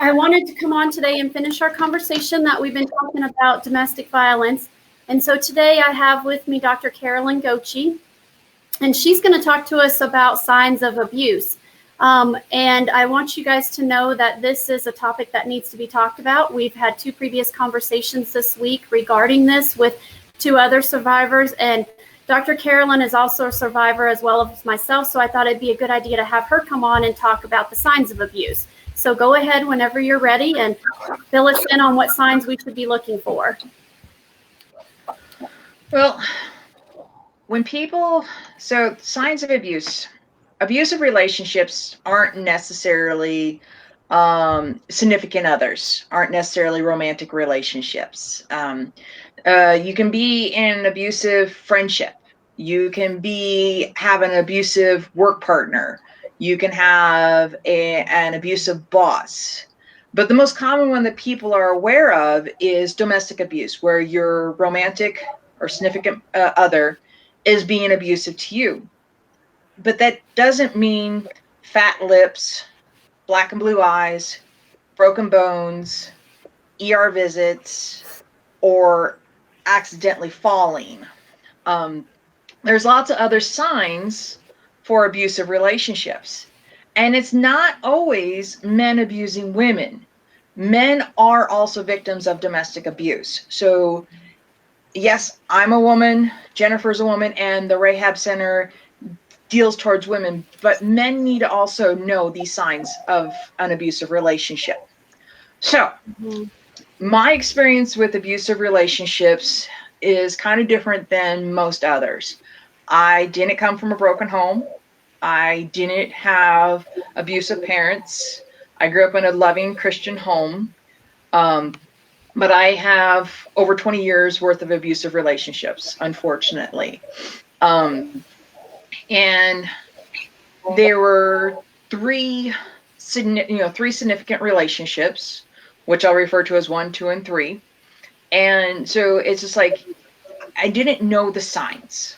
I wanted to come on today and finish our conversation that we've been talking about domestic violence. And so today I have with me Dr. Carolyn Gochee, and she's going to talk to us about signs of abuse. And I want you guys to know that this is a topic that needs to be talked about. We've had 2 previous conversations this week regarding this with 2 other survivors, and Dr. Carolyn is also a survivor as well as myself, so I thought it'd be a good idea to have her come on and talk about the signs of abuse. So go ahead whenever you're ready and fill us in on what signs we should be looking for. Well, so signs of abuse, abusive relationships aren't necessarily significant others, aren't necessarily romantic relationships. You can be in an abusive friendship. You can have an abusive work partner. You can have an abusive boss. But the most common one that people are aware of is domestic abuse, where your romantic or significant other is being abusive to you. But that doesn't mean fat lips, black and blue eyes, broken bones, ER visits, or accidentally falling. There's lots of other signs for abusive relationships. And it's not always men abusing women. Men are also victims of domestic abuse. So yes, I'm a woman, Jennifer's a woman, and the Rahab Center deals towards women, but men need to also know these signs of an abusive relationship. So my experience with abusive relationships is kind of different than most others. I didn't come from a broken home. I didn't have abusive parents. I grew up in a loving Christian home. But I have over 20 years worth of abusive relationships, unfortunately. And there were three significant relationships, which I'll refer to as 1, 2, and 3. And so it's just like, I didn't know the signs.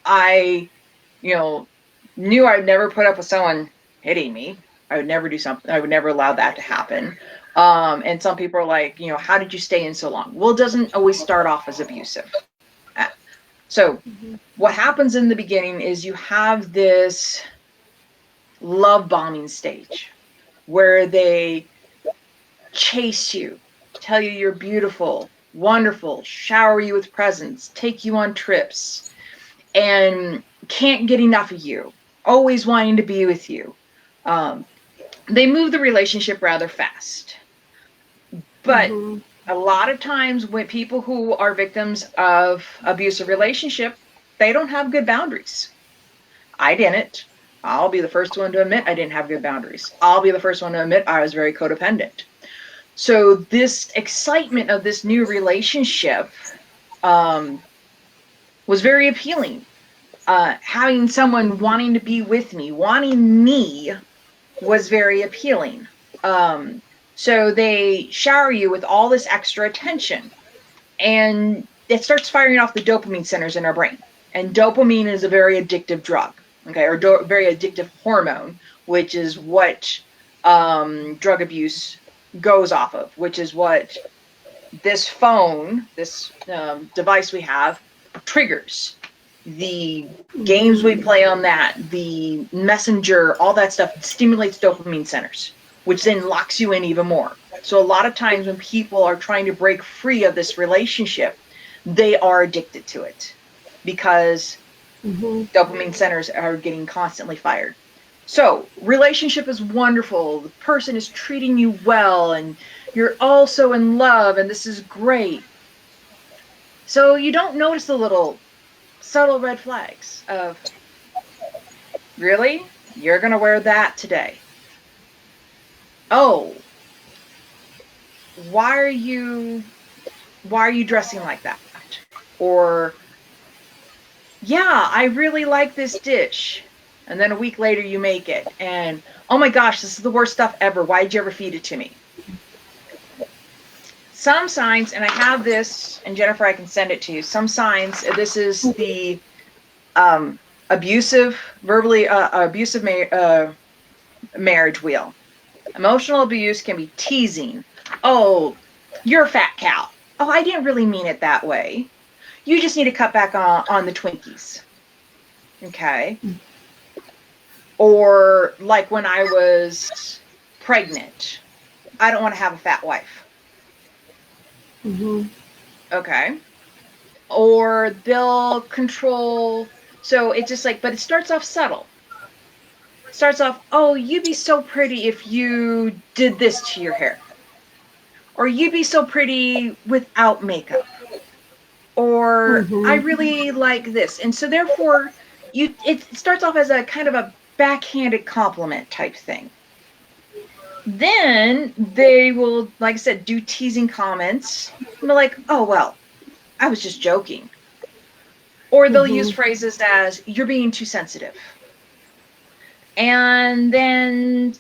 I, knew I'd never put up with someone hitting me. I would never do something. I would never allow that to happen. And some people are like, how did you stay in so long? Well, it doesn't always start off as abusive. So what happens in the beginning is you have this love bombing stage where they chase you, tell you you're beautiful, wonderful, shower you with presents, take you on trips, and can't get enough of you, always wanting to be with you. They move the relationship rather fast. But a lot of times when people who are victims of abusive relationship, they don't have good boundaries. I didn't. I'll be the first one to admit I didn't have good boundaries. I'll be the first one to admit I was very codependent. So this excitement of this new relationship was very appealing. Having someone wanting to be with me, wanting me, was very appealing. So they shower you with all this extra attention, and it starts firing off the dopamine centers in our brain. And dopamine is a very addictive drug, okay, or very addictive hormone, which is what drug abuse goes off of, which is what this phone, this device we have, triggers. The games we play on that, the messenger, all that stuff stimulates dopamine centers, which then locks you in even more. So a lot of times when people are trying to break free of this relationship, they are addicted to it because dopamine centers are getting constantly fired. So relationship is wonderful. The person is treating you well and you're also in love and this is great. So you don't notice the little subtle red flags of, really? You're going to wear that today? Oh, why are you dressing like that? Or, yeah, I really like this dish. And then a week later you make it. And, oh my gosh, this is the worst stuff ever. Why did you ever feed it to me? Some signs, and I have this, and Jennifer, I can send it to you. Some signs, this is the abusive marriage wheel. Emotional abuse can be teasing. Oh, you're a fat cow. Oh, I didn't really mean it that way. You just need to cut back on the Twinkies. Okay. Or like when I was pregnant, I don't want to have a fat wife. Okay. Or they'll control. So it's just like, but it starts off subtle. It starts off, oh, you'd be so pretty if you did this to your hair. Or you'd be so pretty without makeup. Or I really like this. And so therefore, it starts off as a kind of a backhanded compliment type thing. Then they will, like I said, do teasing comments. And they're like, oh, well, I was just joking. Or they'll use phrases as, you're being too sensitive. And then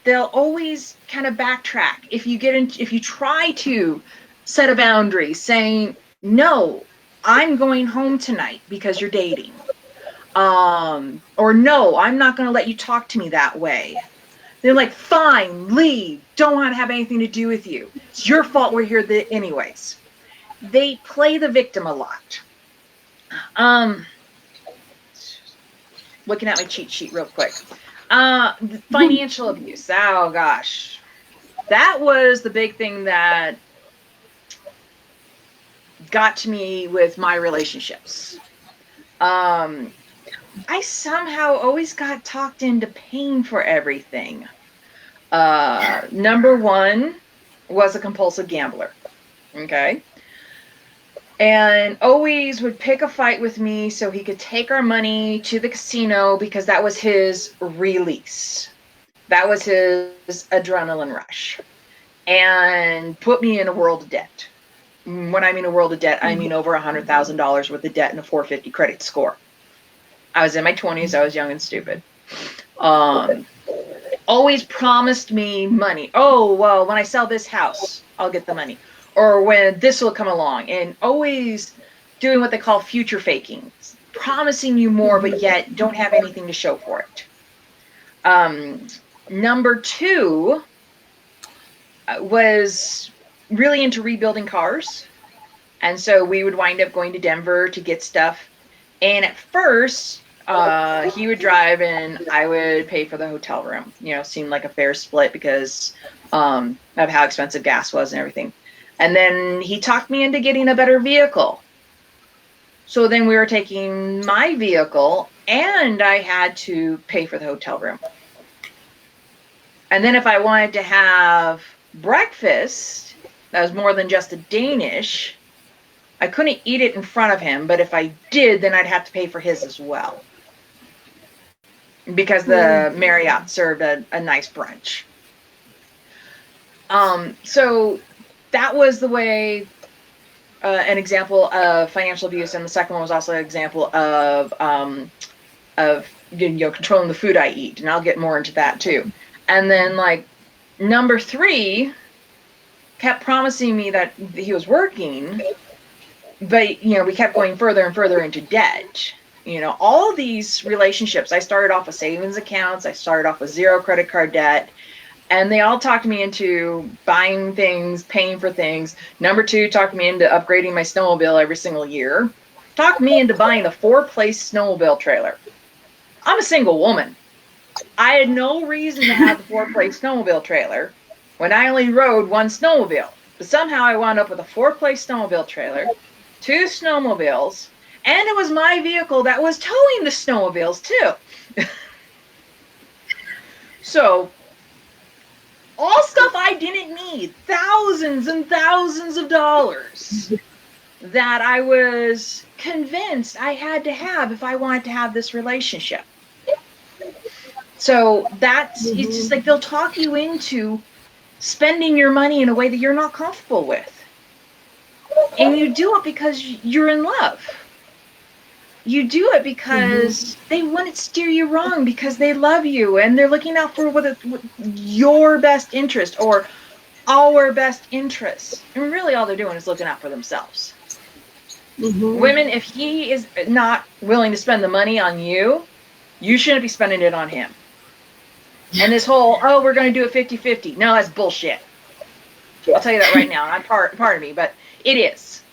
they'll always kind of backtrack. If you try to set a boundary saying, no, I'm going home tonight because you're dating. Or no, I'm not going to let you talk to me that way. They're like, fine, leave. Don't want to have anything to do with you. It's your fault we're here anyways. They play the victim a lot. Looking at my cheat sheet real quick. Financial abuse. Oh, gosh. That was the big thing that got to me with my relationships. I somehow always got talked into paying for everything. Number one was a compulsive gambler. Okay. And always would pick a fight with me so he could take our money to the casino because that was his release. That was his adrenaline rush. And put me in a world of debt. When I mean a world of debt, I mean over $100,000 worth of debt and a 450 credit score. I was in my 20s. I was young and stupid. Always promised me money. Oh, well, when I sell this house, I'll get the money. Or when this will come along. And always doing what they call future faking. Promising you more, but yet don't have anything to show for it. Number two was really into rebuilding cars. And so we would wind up going to Denver to get stuff. And at first, he would drive and I would pay for the hotel room. You know, seemed like a fair split because of how expensive gas was and everything. And then he talked me into getting a better vehicle. So then we were taking my vehicle and I had to pay for the hotel room. And then if I wanted to have breakfast, that was more than just a Danish, I couldn't eat it in front of him, but if I did, then I'd have to pay for his as well. Because the Marriott served a nice brunch. So that was the way, an example of financial abuse, and the second one was also an example of controlling the food I eat, and I'll get more into that too. And then like number three kept promising me that he was working, but we kept going further and further into debt. All these relationships, I started off with savings accounts, I started off with 0 credit card debt, and they all talked me into buying things, paying for things. Number two talked me into upgrading my snowmobile every single year. Talked me into buying a 4-place snowmobile trailer. I'm a single woman. I had no reason to have the 4-place snowmobile trailer when I only rode 1 snowmobile. But somehow I wound up with a 4-place snowmobile trailer, 2 snowmobiles, and it was my vehicle that was towing the snowmobiles too. So, all stuff I didn't need, thousands and thousands of dollars that I was convinced I had to have if I wanted to have this relationship. So it's just like they'll talk you into spending your money in a way that you're not comfortable with. And you do it because you're in love. You do it because they wouldn't steer you wrong, because they love you and they're looking out for what your best interest or our best interest. And really all they're doing is looking out for themselves. Women, if he is not willing to spend the money on you, you shouldn't be spending it on him. And this whole, oh, we're going to do it 50-50. No, that's bullshit. I'll tell you that right now. I'm part of me, but it is.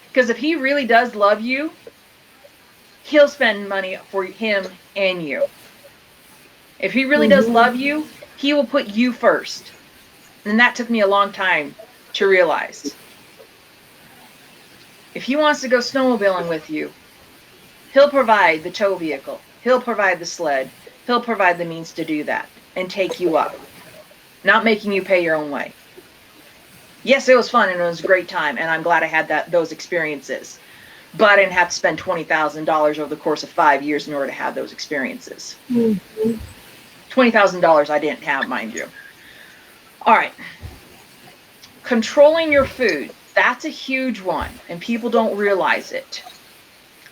Because if he really does love you, he'll spend money for him and you. If he really does love you, he will put you first. And that took me a long time to realize. If he wants to go snowmobiling with you, he'll provide the tow vehicle. He'll provide the sled. He'll provide the means to do that and take you up. Not making you pay your own way. Yes, it was fun and it was a great time, and I'm glad I had those experiences. But I didn't have to spend $20,000 over the course of 5 years in order to have those experiences. $20,000 I didn't have, mind you. All right. Controlling your food. That's a huge one, and people don't realize it.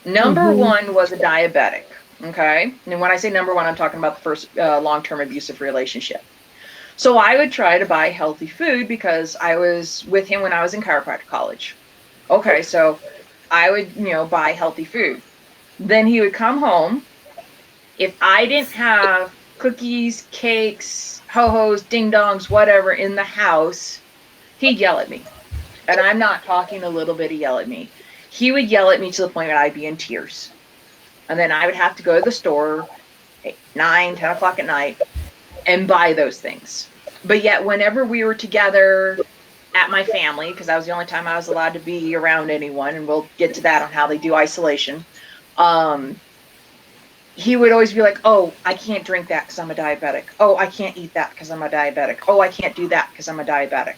Number one was a diabetic, okay? And when I say number one, I'm talking about the first long-term abusive relationship. So I would try to buy healthy food because I was with him when I was in chiropractic college. Okay, so I would, buy healthy food. Then he would come home. If I didn't have cookies, cakes, ho-hos, ding-dongs, whatever in the house, he'd yell at me. And I'm not talking a little bit of yell at me. He would yell at me to the point that I'd be in tears. And then I would have to go to the store at 9, 10 o'clock at night and buy those things. But yet whenever we were together at my family, because that was the only time I was allowed to be around anyone, and we'll get to that on how they do isolation, he would always be like, oh, I can't drink that because I'm a diabetic. Oh, I can't eat that because I'm a diabetic. Oh, I can't do that because I'm a diabetic.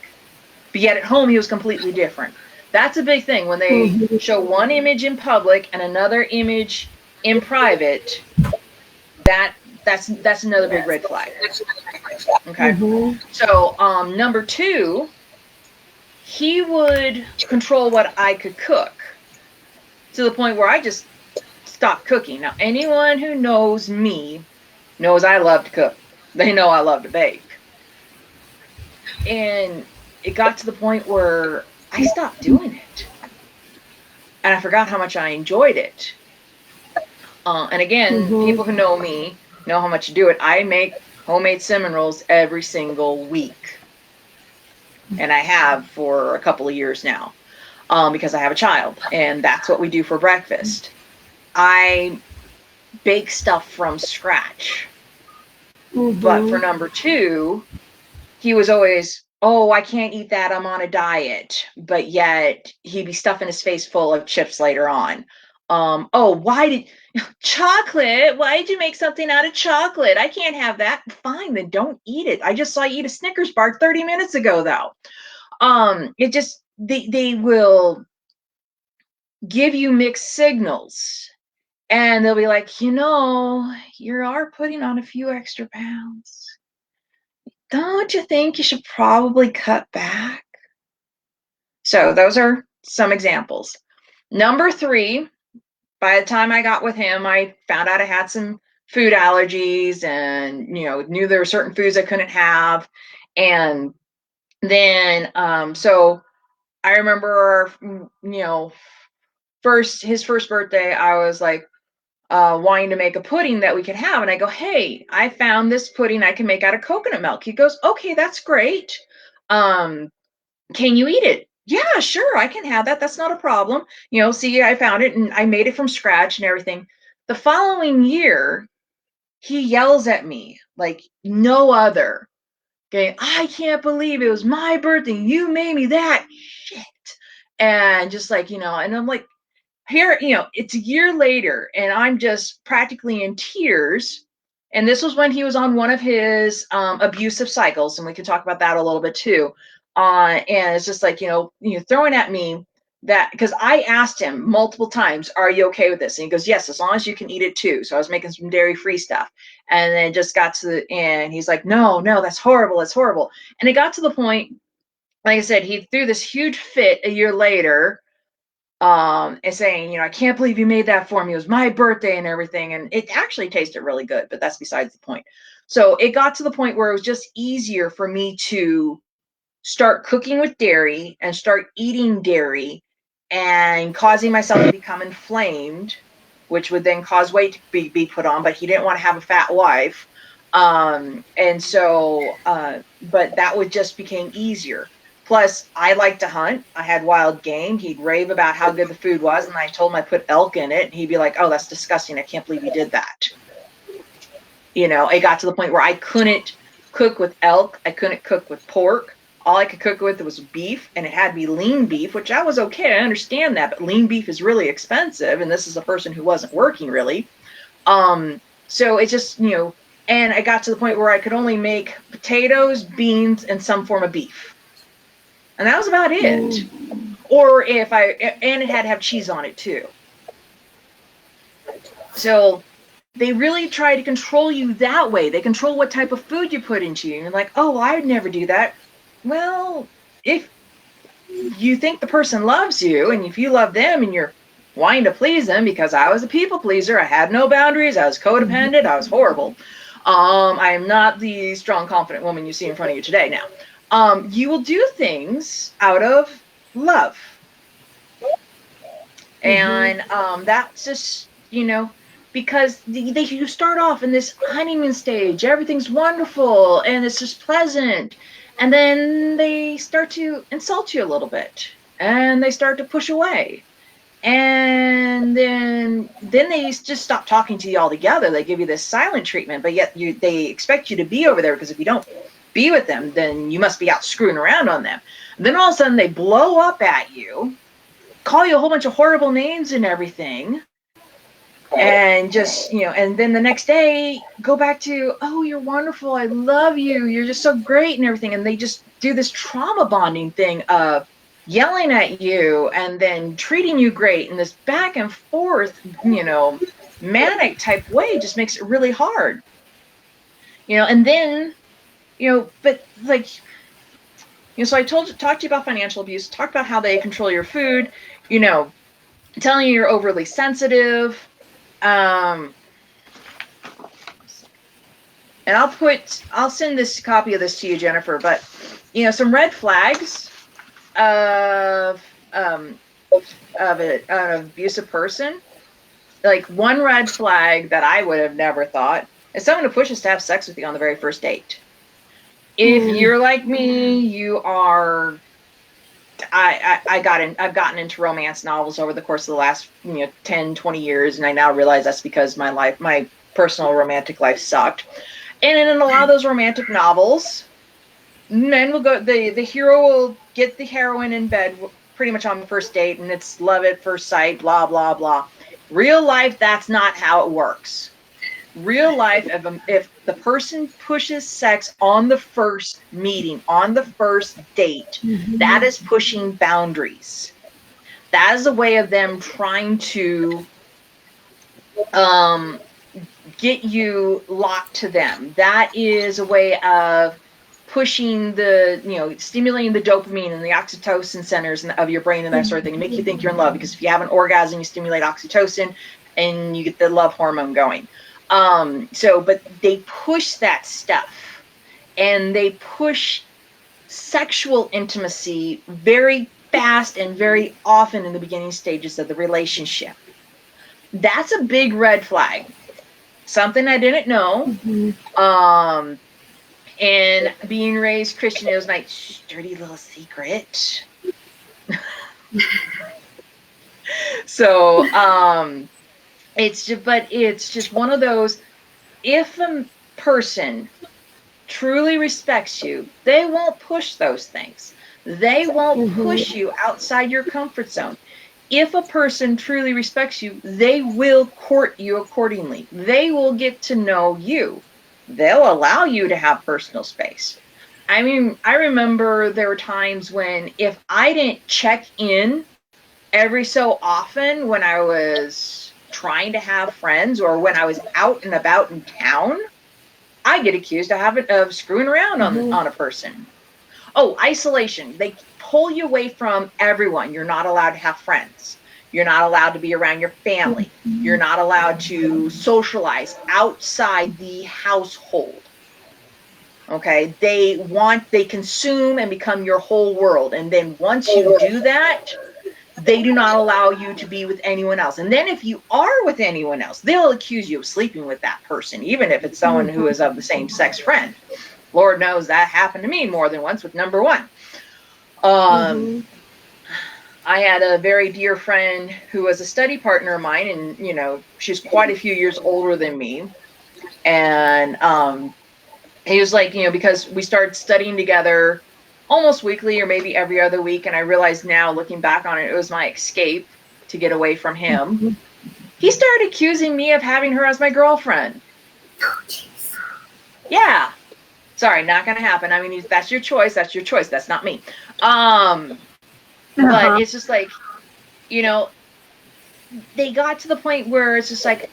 But yet at home, he was completely different. That's a big thing. When they show one image in public and another image in private, that's another big red flag. Okay. So number two, he would control what I could cook to the point where I just stopped cooking. Now, anyone who knows me knows I love to cook. They know I love to bake. And it got to the point where I stopped doing it. And I forgot how much I enjoyed it. And again, people who know me know how much I do it. I make homemade cinnamon rolls every single week. And I have for a couple of years now, because I have a child. And that's what we do for breakfast. I bake stuff from scratch. But for number two, he was always, oh, I can't eat that, I'm on a diet. But yet he'd be stuffing his face full of chips later on. Chocolate? Why did you make something out of chocolate? I can't have that. Fine, then don't eat it. I just saw you eat a Snickers bar 30 minutes ago, though. They will give you mixed signals. And they'll be like, you are putting on a few extra pounds. Don't you think you should probably cut back? So those are some examples. Number three, by the time I got with him, I found out I had some food allergies and, knew there were certain foods I couldn't have. And then, so I remember, his first birthday, I was like, wanting to make a pudding that we could have. And I go, hey, I found this pudding I can make out of coconut milk. He goes, okay, that's great. Can you eat it? Yeah, sure, I can have that. That's not a problem. See, I found it and I made it from scratch and everything. The following year, he yells at me like no other. Okay, I can't believe it was my birthday. You made me that shit. And just like, and I'm like, here, it's a year later and I'm just practically in tears. And this was when he was on one of his abusive cycles. And we could talk about that a little bit too. And it's just like, throwing at me that, because I asked him multiple times, are you okay with this? And he goes, yes, as long as you can eat it too. So I was making some dairy-free stuff. And then just got to the end. He's like, no, that's horrible. That's horrible. And it got to the point, like I said, he threw this huge fit a year later, and saying, I can't believe you made that for me. It was my birthday and everything. And it actually tasted really good, but that's besides the point. So it got to the point where it was just easier for me to start cooking with dairy and start eating dairy and causing myself to become inflamed, which would then cause weight to be put on, but he didn't want to have a fat wife. And so, but that would just became easier. Plus, I like to hunt. I had wild game. He'd rave about how good the food was, and I told him I put elk in it, and he'd be like, "Oh, that's disgusting. I can't believe you did that." You know, it got to the point where I couldn't cook with elk. I couldn't cook with pork. All I could cook with was beef, and it had to be lean beef, which I was okay. I understand that, but lean beef is really expensive, and this is a person who wasn't working really. So it just, you know, and I got to the point where I could only make potatoes, beans, and some form of beef. And that was about it. Or if and it had to have cheese on it too. So they really try to control you that way. They control what type of food you put into you. And you're like, oh, I would never do that. Well, if you think the person loves you, and if you love them and you're wanting to please them, because I was a people pleaser, I had no boundaries, I was codependent, I was horrible. I am not the strong, confident woman you see in front of you today now. You will do things out of love. And that's just, you know, because you start off in this honeymoon stage, everything's wonderful and it's just pleasant, and then they start to insult you a little bit, and they start to push away, and then they just stop talking to you altogether. They give you this silent treatment, but yet they expect you to be over there, because if you don't be with them, then you must be out screwing around on them. And then all of a sudden they blow up at you, call you a whole bunch of horrible names and everything, and just, you know, and then the next day go back to, oh, you're wonderful, I love you, you're just so great and everything. And they just do this trauma bonding thing of yelling at you and then treating you great, and this back and forth, you know, manic type way just makes it really hard, you know. And then, you know, but like, you know, so I talked to you about financial abuse, talked about how they control your food, you know, telling you you're overly sensitive. And I'll send this copy of this to you, Jennifer, but, you know, some red flags of an abusive person. Like, one red flag that I would have never thought is someone who pushes to have sex with you on the very first date. If you're like me, you are. I've gotten into romance novels over the course of the last, you know, 10, 20 years, and I now realize that's because my personal romantic life sucked. And in a lot of those romantic novels, men will go, the hero will get the heroine in bed pretty much on the first date, and it's love at first sight, blah, blah, blah. Real life, that's not how it works. Real life, if the person pushes sex on the first meeting, on the first date, that is pushing boundaries. That is a way of them trying to get you locked to them. That is a way of pushing the, you know, stimulating the dopamine and the oxytocin centers of your brain and that sort of thing, and make you think you're in love, because if you have an orgasm, you stimulate oxytocin and you get the love hormone going. But they push that stuff, and they push sexual intimacy very fast and very often in the beginning stages of the relationship. That's a big red flag. Something I didn't know. And being raised Christian, it was my dirty little secret. So, it's just one of those, if a person truly respects you, they won't push those things. They won't push you outside your comfort zone. If a person truly respects you, they will court you accordingly. They will get to know you. They'll allow you to have personal space. I mean, I remember there were times when if I didn't check in every so often when I was trying to have friends, or when I was out and about in town, I get accused of screwing around on a person. Oh, isolation. They pull you away from everyone. You're not allowed to have friends. You're not allowed to be around your family. You're not allowed to socialize outside the household. Okay? They consume and become your whole world. And then once you do that, they do not allow you to be with anyone else. And then if you are with anyone else, they'll accuse you of sleeping with that person, even if it's someone who is of the same sex friend. Lord knows that happened to me more than once with number one. I had a very dear friend who was a study partner of mine, and, you know, she's quite a few years older than me. And he was like, you know, because we started studying together almost weekly or maybe every other week. And I realized now, looking back on it, it was my escape to get away from him. He started accusing me of having her as my girlfriend. Oh, jeez. Yeah. Sorry, not going to happen. I mean, that's your choice. That's your choice. That's not me. But it's just like, you know, they got to the point where it's just like,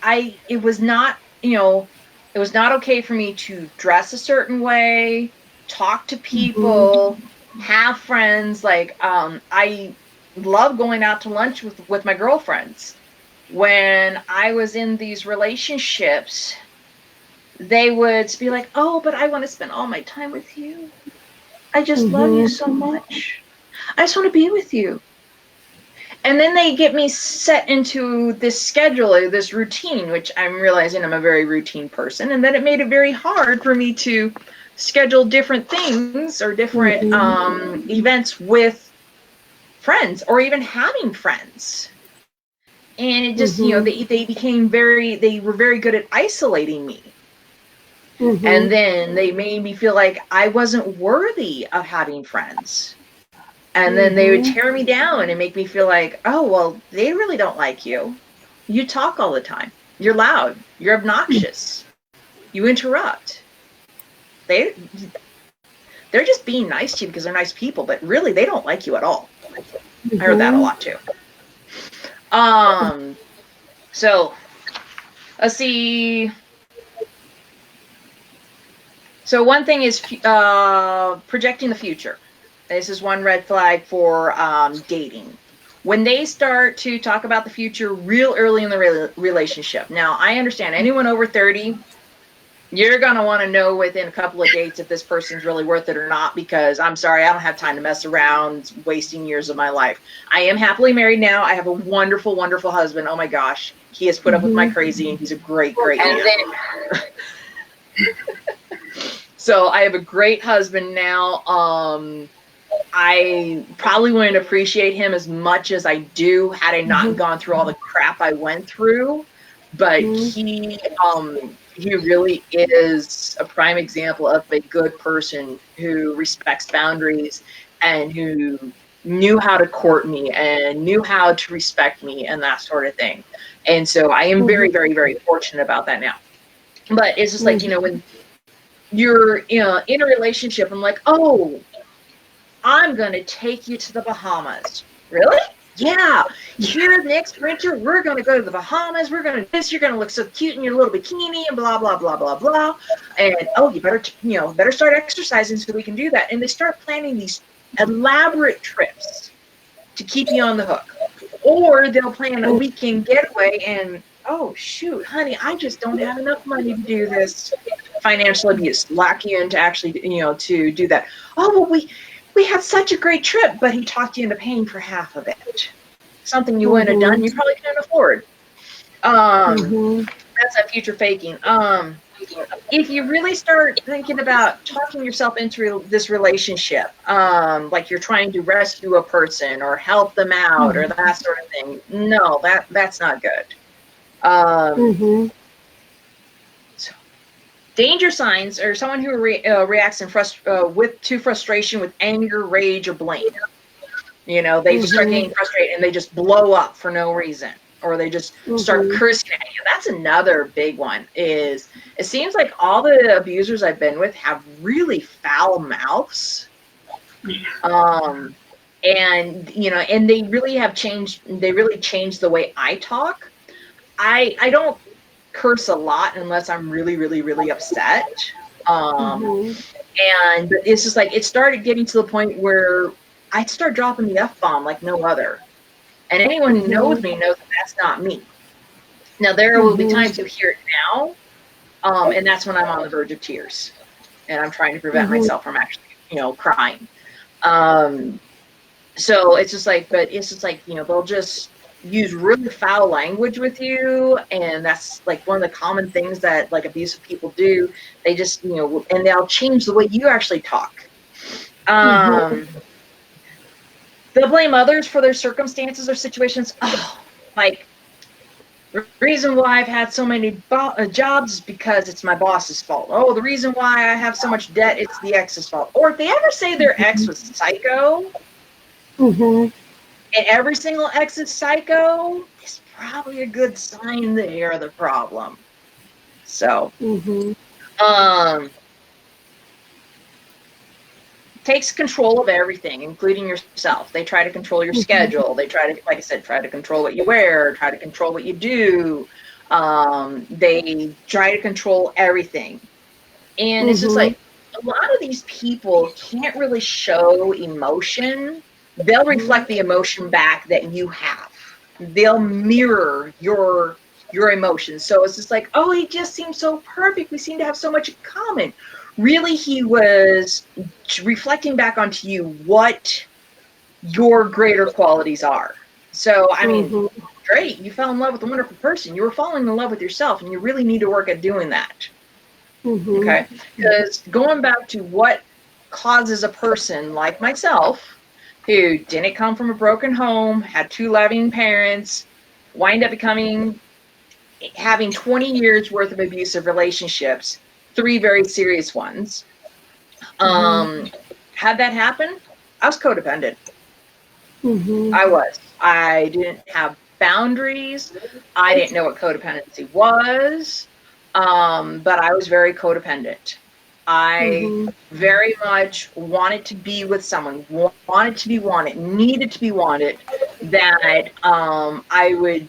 it was not, you know, it was not okay for me to dress a certain way, talk to people, have friends. Like, I love going out to lunch with my girlfriends. When I was in these relationships, they would be like, oh, but I want to spend all my time with you. I just love you so much. I just want to be with you. And then they get me set into this schedule or this routine, which I'm realizing I'm a very routine person. And then it made it very hard for me to schedule different things or different events with friends or even having friends. And it just, you know, they were very good at isolating me. And then they made me feel like I wasn't worthy of having friends. And then they would tear me down and make me feel like, oh, well, they really don't like you. You talk all the time. You're loud. You're obnoxious. You interrupt. They're just being nice to you because they're nice people, but really they don't like you at all. I heard that a lot too. So let's see. So one thing is projecting the future. This is one red flag for dating. When they start to talk about the future real early in the relationship. Now, I understand anyone over 30, you're going to want to know within a couple of dates if this person's really worth it or not, because I'm sorry, I don't have time to mess around wasting years of my life. I am happily married now. I have a wonderful, wonderful husband. Oh my gosh. He has put up with my crazy, and he's a great, great man. So I have a great husband now. I probably wouldn't appreciate him as much as I do had I not gone through all the crap I went through. But he really is a prime example of a good person who respects boundaries and who knew how to court me and knew how to respect me and that sort of thing. And so I am very, very, very fortunate about that now. But it's just like, you know, when you're in a relationship, I'm like, oh, I'm going to take you to the Bahamas. Really? Yeah. Here next winter, we're going to go to the Bahamas. We're going to this. You're going to look so cute in your little bikini and blah, blah, blah, blah, blah. And, oh, you better start exercising so we can do that. And they start planning these elaborate trips to keep you on the hook. Or they'll plan a weekend getaway and, oh, shoot, honey, I just don't have enough money to do this. Financial abuse, lock you into actually, to do that. Oh, well, we had such a great trip, but he talked you into paying for half of it. Something you wouldn't have done, you probably couldn't afford. That's a future faking. If you really start thinking about talking yourself into this relationship, like you're trying to rescue a person or help them out or that sort of thing, no, that's not good. So, danger signs are someone who reacts to frustration with anger, rage, or blame. They just start getting frustrated and they just blow up for no reason. Or they just start cursing at you. That's another big one. Is it seems like all the abusers I've been with have really foul mouths, and they really have changed. They really changed the way I talk. I don't curse a lot unless I'm really, really, really upset. And it's just like it started getting to the point where I start dropping the F-bomb like no other. And anyone who knows me knows that that's not me. Now, there will be times you hear it now, and that's when I'm on the verge of tears. And I'm trying to prevent myself from actually, crying. So it's just like, but it's just like, they'll just use really foul language with you. And that's like one of the common things that like abusive people do. They just, and they'll change the way you actually talk. They'll blame others for their circumstances or situations. Oh, like, the reason why I've had so many jobs is because it's my boss's fault. Oh, the reason why I have so much debt, it's the ex's fault. Or if they ever say their ex was psycho, and every single ex is psycho, it's probably a good sign that you're the problem. So, takes control of everything, including yourself. They try to control your schedule. They try to, like I said, try to control what you wear, try to control what you do. They try to control everything. And it's just like, a lot of these people can't really show emotion. They'll reflect the emotion back that you have. They'll mirror your emotions. So it's just like, oh, he just seems so perfect. We seem to have so much in common. Really, he was reflecting back onto you what your greater qualities are. So, I mean, great. You fell in love with a wonderful person. You were falling in love with yourself, and you really need to work at doing that. Okay? Because going back to what causes a person like myself, who didn't come from a broken home, had 2 loving parents, wind up having 20 years worth of abusive relationships, 3 very serious ones. Had that happen, I was codependent. I didn't have boundaries. I didn't know what codependency was, but I was very codependent. I very much wanted to be with someone, wanted to be wanted, needed to be wanted, that I'd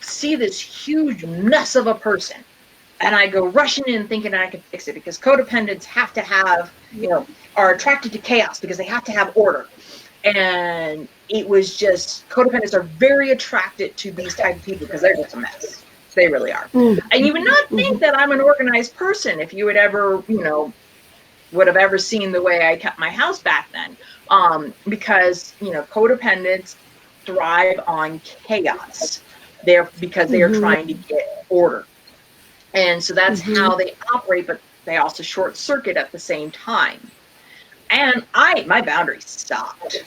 see this huge mess of a person, and I go rushing in thinking I can fix it, because codependents have to have, are attracted to chaos because they have to have order. And it was just, codependents are very attracted to these type of people because they're just a mess. They really are. And you would not think that I'm an organized person if you would ever, would have ever seen the way I kept my house back then. Because, codependents thrive on chaos. Because they are trying to get order. And so that's how they operate, but they also short circuit at the same time. And my boundaries stopped.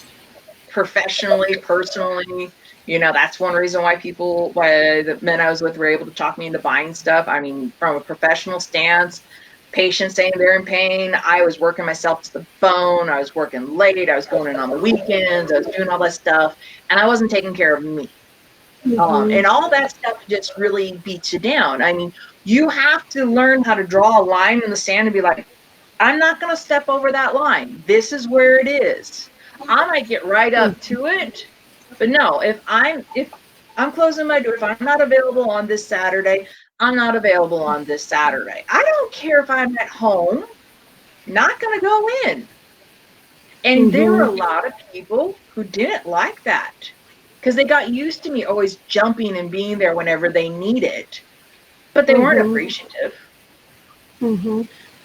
Professionally, personally, that's one reason why the men I was with were able to talk me into buying stuff. I mean, from a professional stance, patients saying they're in pain, I was working myself to the bone, I was working late, I was going in on the weekends, I was doing all that stuff, and I wasn't taking care of me. And all that stuff just really beats you down. I mean, you have to learn how to draw a line in the sand and be like, I'm not going to step over that line. This is where it is. I might get right up to it, but no, if I'm closing my door, if I'm not available on this Saturday, I'm not available on this Saturday. I don't care if I'm at home, not going to go in. And there were a lot of people who didn't like that, because they got used to me always jumping and being there whenever they needed, but they weren't appreciative.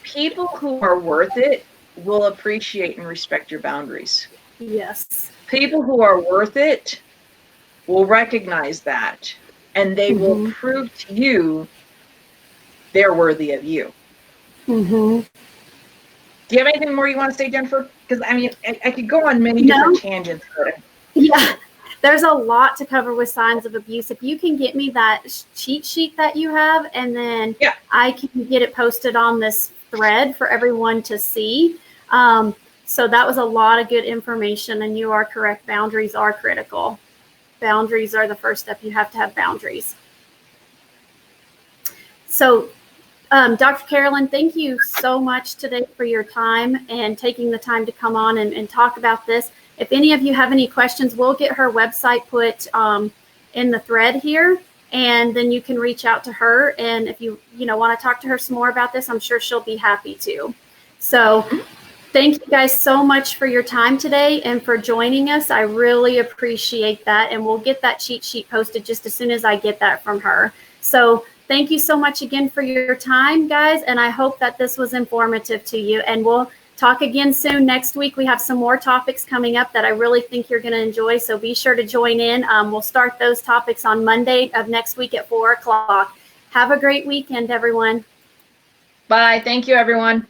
People who are worth it will appreciate and respect your boundaries. Yes. People who are worth it will recognize that, and they will prove to you they're worthy of you. Do you have anything more you want to say, Jennifer? Because, I mean, I could go on many different tangents. Yeah. There's a lot to cover with signs of abuse. If you can get me that cheat sheet that you have, and then I can get it posted on this thread for everyone to see. So that was a lot of good information, and you are correct. Boundaries are critical. Boundaries are the first step. You have to have boundaries. So, Dr. Carolyn, thank you so much today for your time and taking the time to come on and talk about this. If any of you have any questions, we'll get her website put in the thread here, and then you can reach out to her. And if you want to talk to her some more about this, I'm sure she'll be happy to. So thank you guys so much for your time today and for joining us. I really appreciate that. And we'll get that cheat sheet posted just as soon as I get that from her. So thank you so much again for your time, guys. And I hope that this was informative to you. And we'll talk again soon. Next week, we have some more topics coming up that I really think you're going to enjoy. So be sure to join in. We'll start those topics on Monday of next week at 4 o'clock. Have a great weekend, everyone. Bye. Thank you, everyone.